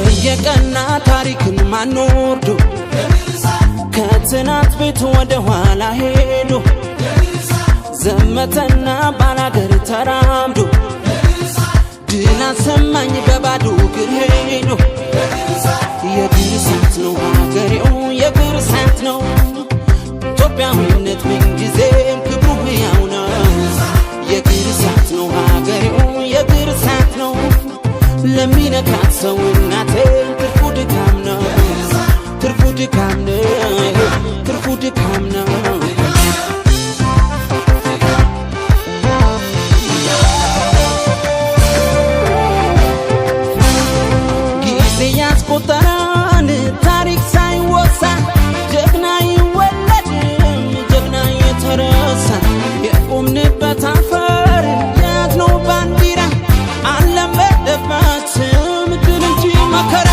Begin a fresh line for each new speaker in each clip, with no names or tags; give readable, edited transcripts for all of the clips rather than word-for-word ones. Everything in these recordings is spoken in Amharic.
በየቀና ታሪክን ማንወርዶ ከትናንት ቤት ወደ ኋላ ሄዶ ዘመተና ባላገር ተራምዶ ድል አሰማኝ በባዶ እግር ሄዶ የእግር እሳት ነው ሀገሬው የእግር እሳት ነው ኢትዮጵያዊነት ምንጊዜም ክብሩ ሕያው ነው የእግር እሳት ነው ሀገሬው የእግር እሳት ነው ለሚነካት ሰው እናቴ ትርፉ ድካም ነው ትርፉ ድካም ነው ትርፉ ድካም ነው ጊዜ ያስቆጠረን ታሪክ ሳይወሳ ጀግና ይወለድም ጀግና የተረሳ የቆምንበት አፈር የያዝነው ባንዲራ አልለመደበትም ድል እንጂ መከራ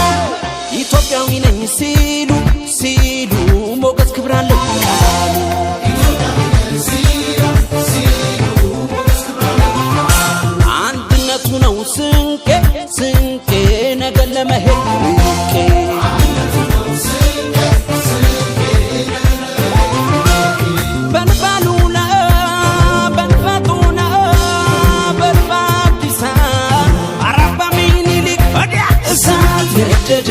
ኢትዮጵያዊ ነኝ ሲሉ ሲሉ ሞገስ ክብር አለው አንድነቱ ነው ስንቄ ስንቄ ነገን ለመሄድ ርቄ በንባሉና በንፈጡና በልባዲሳ አራባ ሚኒሊክ ወዲያ እሳት ነደድ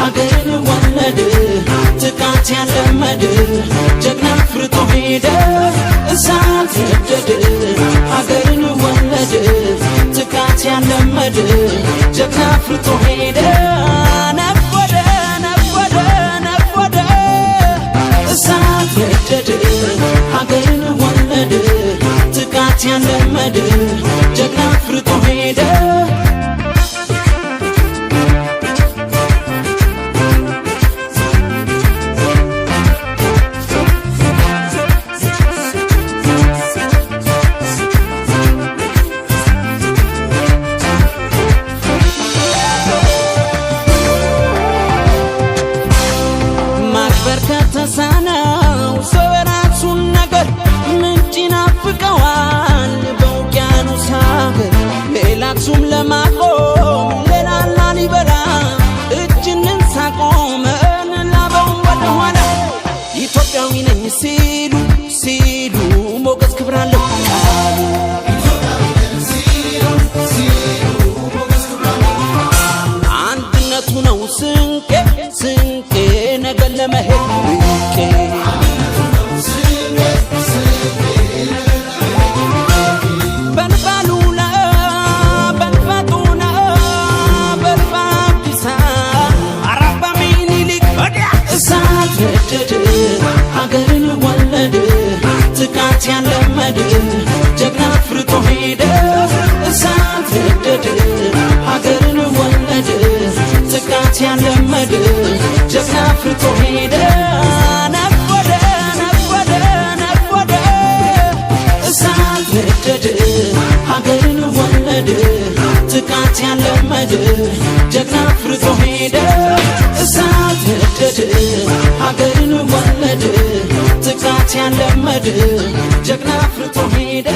ሀገርን ወለድ ጥቃት ያለመድ ጀግና ፍርጦ ሄደ እሳት ነደድ ሀገርን ወለድ ጥቃት ያለመድ ጀግና ፍርጦ ሄደ ነጎደ ነጎደ ነጎደ እሳት ነደድ ሀገርን ወለድ ጥቃት ያለመድ ጀግና ፍርጦ ሄደ ከተሳነው ሰው የራሱን ነገር ምንጭ ይናፍቀዋል በውቅያኖስ ሀገር ሌላ አክሱም ለማቆም ሌላ ላሊበላ እጅ እንንሳ ቆመን ላበውን ወደ ኋላ ኢትዮጵያዊ ነኝ ሲሉ ሲሉ ሞገስ ክብር አለው አንድነቱ ነው ስንቄ ስንቄ ነገን ለመሄድ ርቄ በንባሉና በንፈጡና በልባዲሳ አራባ ሚኒሊክ ወዲያ እሳት ነደድ ሀገርን ወለድ ጥቃት ያለመድ ጀግና ፍርጦ ሄደ እሳት ነደድ ሀገርን ወለድ ጥቃት ያለመድ ጀግና ፍርጦ ሄደ ነጎደ ነጎደ ነጎደ እሳት ነደድ ሀገርን ወለድ ጥቃት ያለመድ ጀግና ፍርጦ ሄደ እሳት ነደድ ሀገርን ወለድ ጥቃት ያለመድ ጀግና ፍርጦ ሄደ